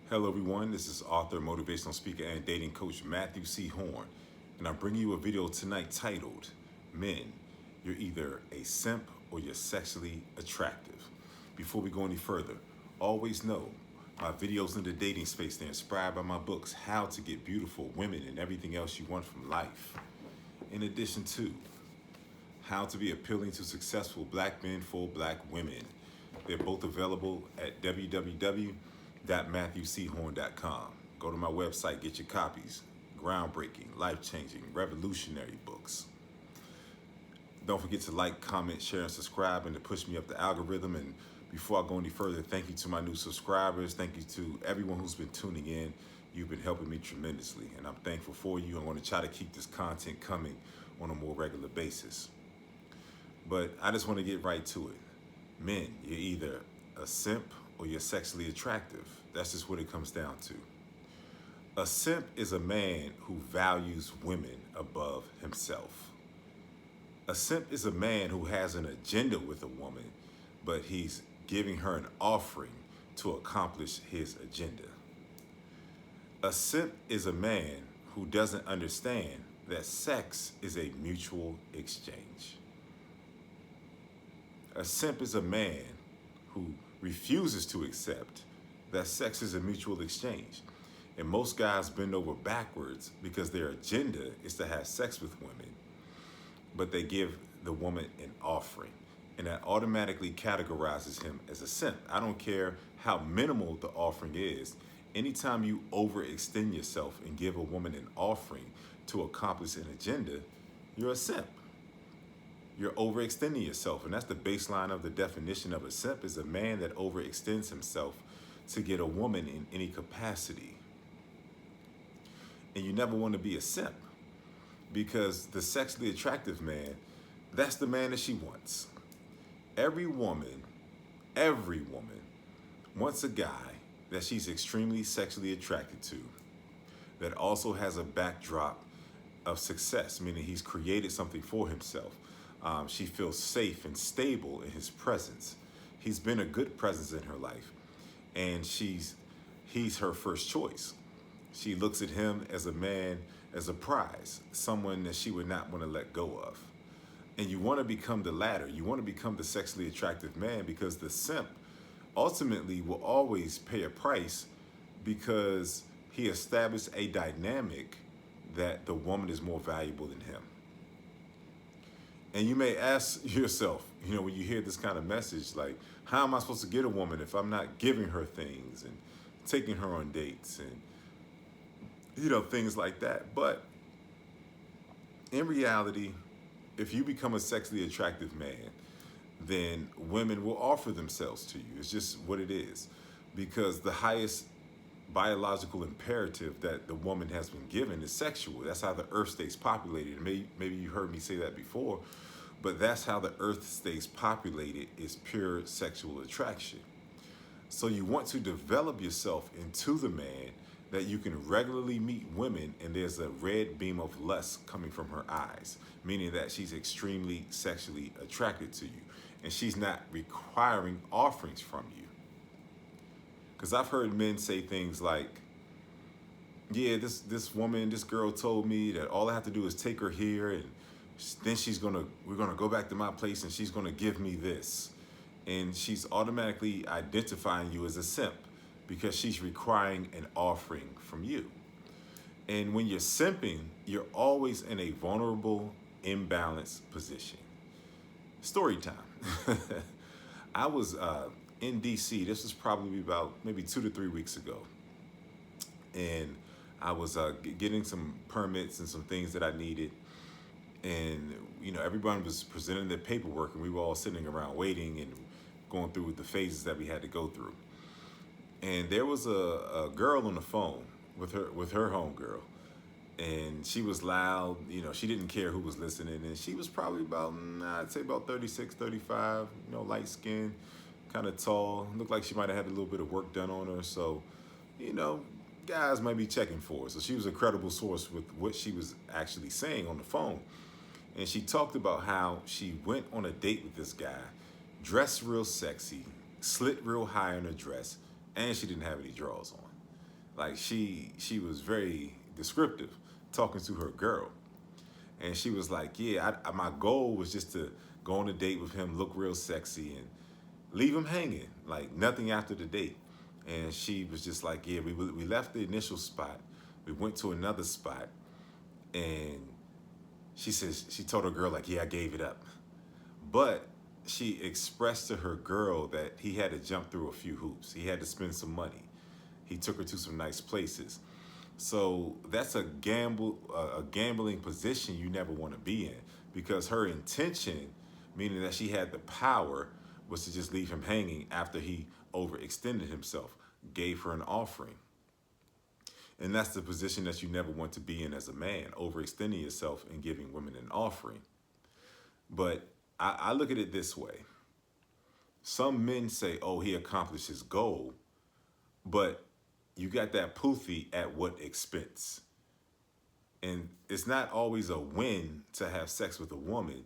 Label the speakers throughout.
Speaker 1: Hello, everyone. This is author, motivational speaker, and dating coach Matthew C. Horn, and I'm bringing you a video tonight titled Men, You're Either a Simp or You're Sexually Attractive. Before we go any further, always know my videos in the dating space, they're inspired by my books, How to Get Beautiful Women and Everything Else You Want from Life. In addition to How to Be Appealing to Successful Black Men for Black Women. They're both available at www.matthewchorne.com. Go to my website, get your copies. Groundbreaking, life-changing, revolutionary books. Don't forget to like, comment, share, and subscribe, and to push me up the algorithm. And before I go any further, thank you to my new subscribers. Thank you to everyone who's been tuning in. You've been helping me tremendously, and I'm thankful for you. I'm going to try to keep this content coming on a more regular basis. But I just want to get right to it. Men, you're either a simp or you're sexually attractive. That's just what it comes down to. A simp is a man who values women above himself. A simp is a man who has an agenda with a woman, but he's giving her an offering to accomplish his agenda. A simp is a man who doesn't understand that sex is a mutual exchange. A simp is a man who refuses to accept that sex is a mutual exchange. And most guys bend over backwards because their agenda is to have sex with women, but they give the woman an offering. And that automatically categorizes him as a simp. I don't care how minimal the offering is. Anytime you overextend yourself and give a woman an offering to accomplish an agenda, you're a simp. You're overextending yourself, and that's the baseline of the definition of a simp, is a man that overextends himself to get a woman in any capacity. And you never want to be a simp, because the sexually attractive man, that's the man that she wants. Every woman wants a guy that she's extremely sexually attracted to, that also has a backdrop of success, meaning he's created something for himself. She feels safe and stable in his presence. He's been a good presence in her life, and he's her first choice. She looks at him as a man, as a prize, someone that she would not want to let go of. And you want to become the latter. You want to become the sexually attractive man, because the simp ultimately will always pay a price, because he established a dynamic that the woman is more valuable than him. And you may ask yourself, when you hear this kind of message, like, how am I supposed to get a woman if I'm not giving her things and taking her on dates and, things like that? But in reality, if you become a sexually attractive man, then women will offer themselves to you. It's just what it is. Because the highest biological imperative that the woman has been given is sexual. That's how the earth stays populated. Maybe you heard me say that before, but that's how the earth stays populated, is pure sexual attraction. So you want to develop yourself into the man that you can regularly meet women and there's a red beam of lust coming from her eyes, meaning that she's extremely sexually attracted to you and she's not requiring offerings from you. Because I've heard men say things like, yeah, this girl told me that all I have to do is take her here, and then we're gonna go back to my place and she's gonna give me this. And she's automatically identifying you as a simp because she's requiring an offering from you. And when you're simping, you're always in a vulnerable, imbalanced position. Story time. I was in DC. This was probably about maybe 2 to 3 weeks ago. And I was getting some permits and some things that I needed. And, everyone was presenting their paperwork, and we were all sitting around waiting and going through the phases that we had to go through. And there was a girl on the phone with her homegirl. And she was loud, she didn't care who was listening. And she was probably about, I'd say about 36, 35, light skin, kind of tall. Looked like she might have had a little bit of work done on her. So, guys might be checking for her. So she was a credible source with what she was actually saying on the phone. And she talked about how she went on a date with this guy, dressed real sexy, slit real high in her dress, and she didn't have any drawers on. Like she was very descriptive talking to her girl. And she was like, yeah, my goal was just to go on a date with him, look real sexy, and leave him hanging, like nothing after the date. And she was just like, yeah, we left the initial spot. We went to another spot. And she says, she told her girl, like, yeah, I gave it up. But she expressed to her girl that he had to jump through a few hoops. He had to spend some money. He took her to some nice places. So that's a gambling position you never want to be in, because her intention, meaning that she had the power, was to just leave him hanging after he overextended himself, gave her an offering. And that's the position that you never want to be in as a man, overextending yourself and giving women an offering. But I look at it this way. Some men say, oh, he accomplished his goal, but you got that poofy at what expense? And it's not always a win to have sex with a woman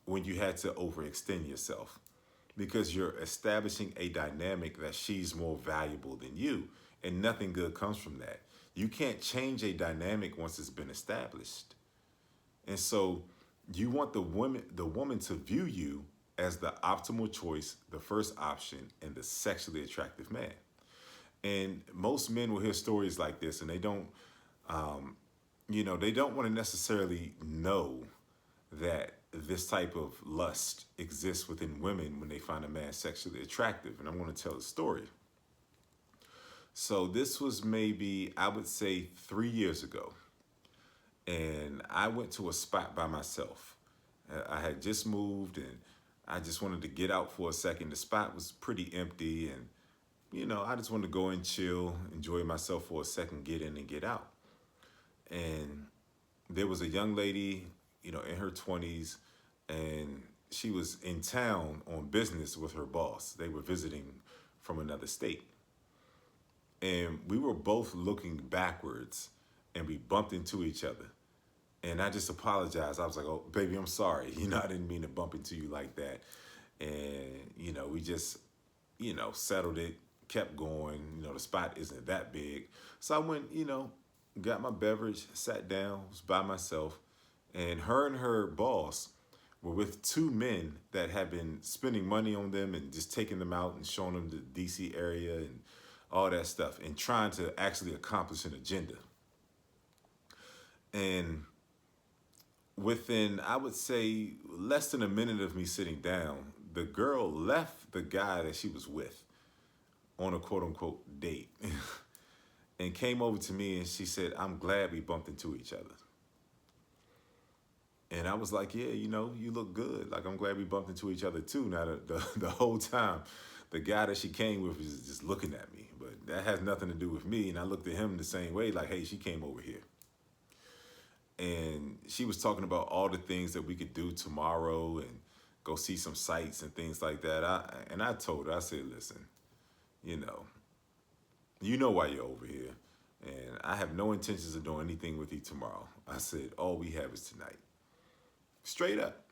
Speaker 1: when you had to overextend yourself, because you're establishing a dynamic that she's more valuable than you, and nothing good comes from that. You can't change a dynamic once it's been established. And so you want the woman to view you as the optimal choice, the first option, and the sexually attractive man. And most men will hear stories like this, and they don't, they don't want to necessarily know that this type of lust exists within women when they find a man sexually attractive. And I'm going to tell a story. So this was maybe, I would say, 3 years ago. And I went to a spot by myself. I had just moved and I just wanted to get out for a second. The spot was pretty empty, and I just wanted to go and chill, enjoy myself for a second, get in and get out. And there was a young lady, in her 20s, and she was in town on business with her boss. They were visiting from another state. And we were both looking backwards, and we bumped into each other. And I just apologized. I was like, oh, baby, I'm sorry. I didn't mean to bump into you like that. And, we just, settled it, kept going. The spot isn't that big. So I went, got my beverage, sat down, was by myself. And her boss were with two men that had been spending money on them and just taking them out and showing them the DC area and all that stuff, and trying to actually accomplish an agenda. And within, I would say, less than a minute of me sitting down, the girl left the guy that she was with on a quote unquote date and came over to me and she said, I'm glad we bumped into each other. And I was like, yeah, you look good. Like, I'm glad we bumped into each other too. Now, the whole time, the guy that she came with was just looking at me. But that has nothing to do with me. And I looked at him the same way, like, hey, she came over here. And she was talking about all the things that we could do tomorrow and go see some sights and things like that. I told her, I said, listen, you know why you're over here. And I have no intentions of doing anything with you tomorrow. I said, all we have is tonight. Straight up.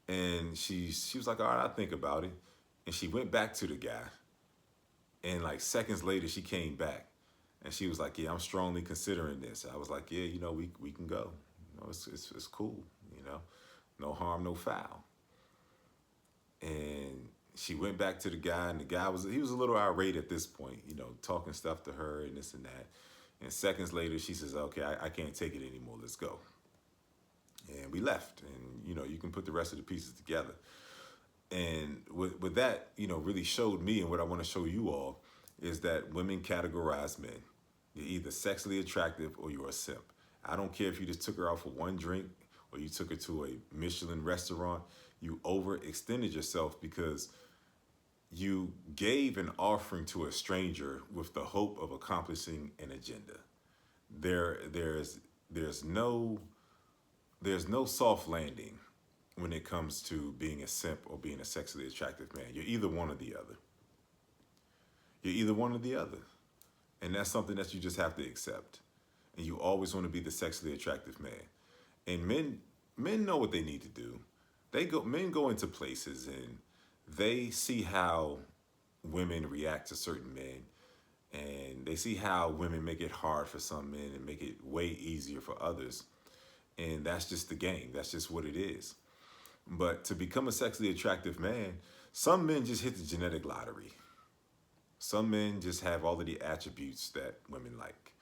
Speaker 1: And she was like, all right, I'll think about it. And she went back to the guy. And like seconds later, she came back. And she was like, yeah, I'm strongly considering this. I was like, yeah, we can go. It's cool, no harm, no foul. And she went back to the guy, and the guy he was a little irate at this point, talking stuff to her and this and that. And seconds later, she says, okay, I can't take it anymore. Let's go. And we left, and you can put the rest of the pieces together. And with that, really showed me, and what I want to show you all is that women categorize men. You're either sexually attractive or you're a simp. I don't care if you just took her out for one drink or you took her to a Michelin restaurant. You overextended yourself because you gave an offering to a stranger with the hope of accomplishing an agenda. There's no soft landing when it comes to being a simp or being a sexually attractive man. You're either one or the other. You're either one or the other. And that's something that you just have to accept. And you always want to be the sexually attractive man. And men know what they need to do. Men go into places and they see how women react to certain men. And they see how women make it hard for some men and make it way easier for others. And that's just the game. That's just what it is. But to become a sexually attractive man, some men just hit the genetic lottery. Some men just have all of the attributes that women like.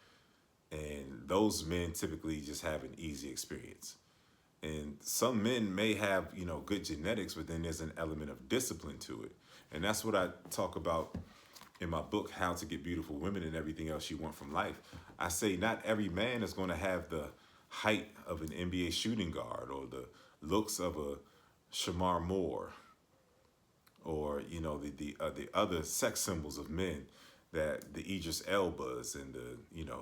Speaker 1: And those men typically just have an easy experience. And some men may have, good genetics, but then there's an element of discipline to it. And that's what I talk about in my book, How to Get Beautiful Women and Everything Else You Want from Life. I say not every man is going to have the height of an NBA shooting guard or the looks of a Shamar Moore or, the other sex symbols of men, that the Idris Elbas and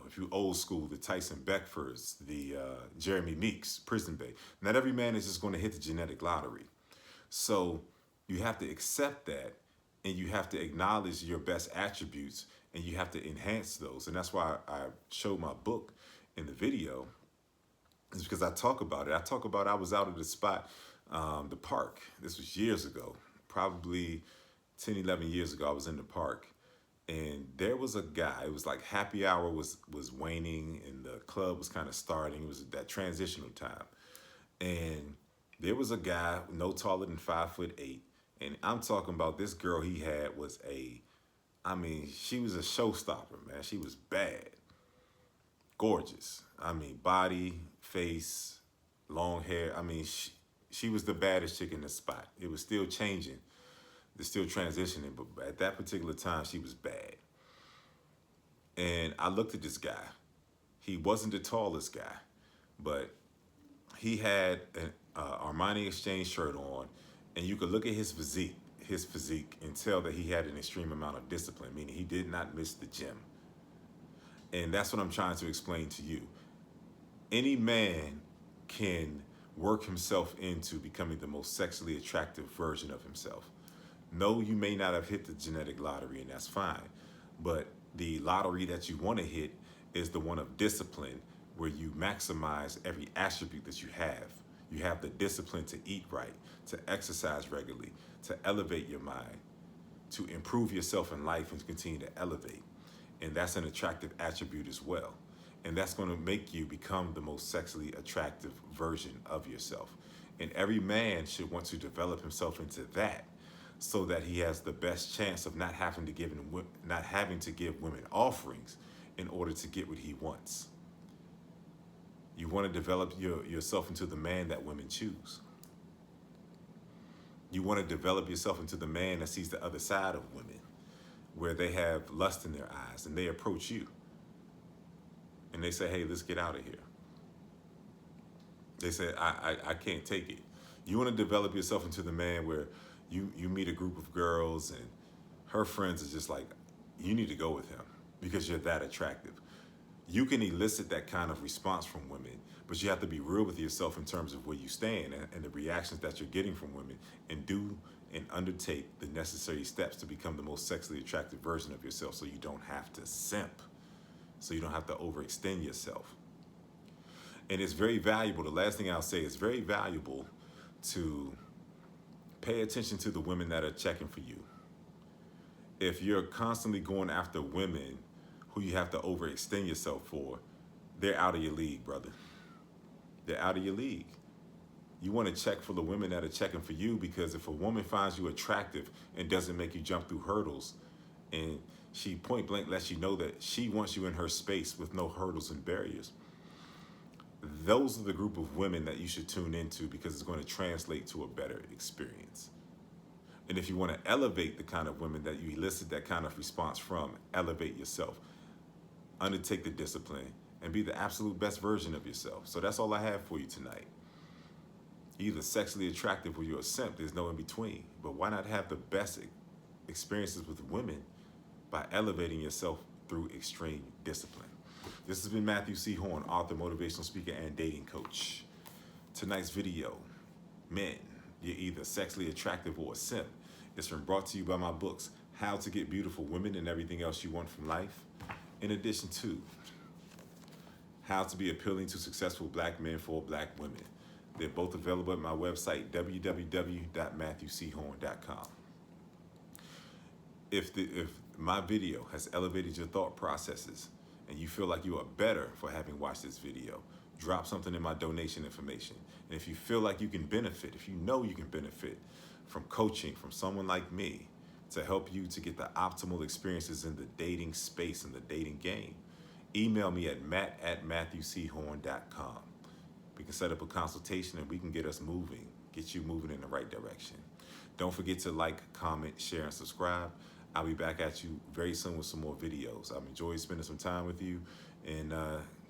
Speaker 1: if you old school, the Tyson Beckfords, the Jeremy Meeks, Prison Bay. Not every man is just going to hit the genetic lottery. So you have to accept that, and you have to acknowledge your best attributes, and you have to enhance those. And that's why I showed my book in the video, is because I talk about it. I was out at the spot, the park. This was years ago, probably 10, 11 years ago. I was in the park, and there was a guy. It was like happy hour was waning, and the club was kind of starting. It was that transitional time. And there was a guy no taller than 5'8". And I'm talking about this girl he had was she was a showstopper, man. She was bad. Gorgeous. Body, face, long hair. She was the baddest chick in the spot. It was still changing. It's still transitioning, but at that particular time, she was bad. And I looked at this guy. He wasn't the tallest guy, but he had an Armani Exchange shirt on, and you could look at his physique, and tell that he had an extreme amount of discipline, meaning he did not miss the gym. And that's what I'm trying to explain to you. Any man can work himself into becoming the most sexually attractive version of himself. No, you may not have hit the genetic lottery, and that's fine. But the lottery that you want to hit is the one of discipline, where you maximize every attribute that you have. You have the discipline to eat right, to exercise regularly, to elevate your mind, to improve yourself in life and to continue to elevate. And that's an attractive attribute as well. And that's going to make you become the most sexually attractive version of yourself. And every man should want to develop himself into that, so that he has the best chance of not having to give women offerings in order to get what he wants. You want to develop yourself into the man that women choose. You want to develop yourself into the man that sees the other side of women, where they have lust in their eyes and they approach you and they say, hey, let's get out of here. They say, I can't take it. You want to develop yourself into the man where you meet a group of girls and her friends are just like, you need to go with him because you're that attractive. You can elicit that kind of response from women, but you have to be real with yourself in terms of where you stand and the reactions that you're getting from women, and do and undertake the necessary steps to become the most sexually attractive version of yourself, so you don't have to simp, so you don't have to overextend yourself. And it's very valuable. The last thing I'll say, is very valuable to pay attention to the women that are checking for you. If you're constantly going after women who you have to overextend yourself for, they're out of your league, brother. They're out of your league. You want to check for the women that are checking for you, because if a woman finds you attractive and doesn't make you jump through hurdles, and she point blank lets you know that she wants you in her space with no hurdles and barriers, those are the group of women that you should tune into, because it's going to translate to a better experience. And if you want to elevate the kind of women that you elicit that kind of response from, elevate yourself, undertake the discipline, and be the absolute best version of yourself. So that's all I have for you tonight. Either sexually attractive or you're a simp. There's no in between. But why not have the best experiences with women by elevating yourself through extreme discipline? This has been Matthew C. Horne, author, motivational speaker, and dating coach. Tonight's video, men, you're either sexually attractive or a simp. It's been brought to you by my books, How to Get Beautiful Women and Everything Else You Want from Life, in addition to How to Be Appealing to Successful Black Men for Black Women. They're both available at my website, www.matthewchorne.com. If my video has elevated your thought processes and you feel like you are better for having watched this video, drop something in my donation information. And if you feel like you can benefit, if you know you can benefit from coaching from someone like me to help you to get the optimal experiences in the dating space and the dating game, email me at matt@matthewchorne.com. We can set up a consultation and we can get us moving, get you moving in the right direction. Don't forget to like, comment, share, and subscribe. I'll be back at you very soon with some more videos. I've enjoyed spending some time with you, and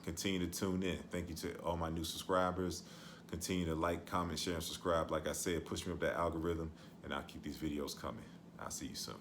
Speaker 1: continue to tune in. Thank you to all my new subscribers. Continue to like, comment, share, and subscribe. Like I said, push me up that algorithm, and I'll keep these videos coming. I'll see you soon.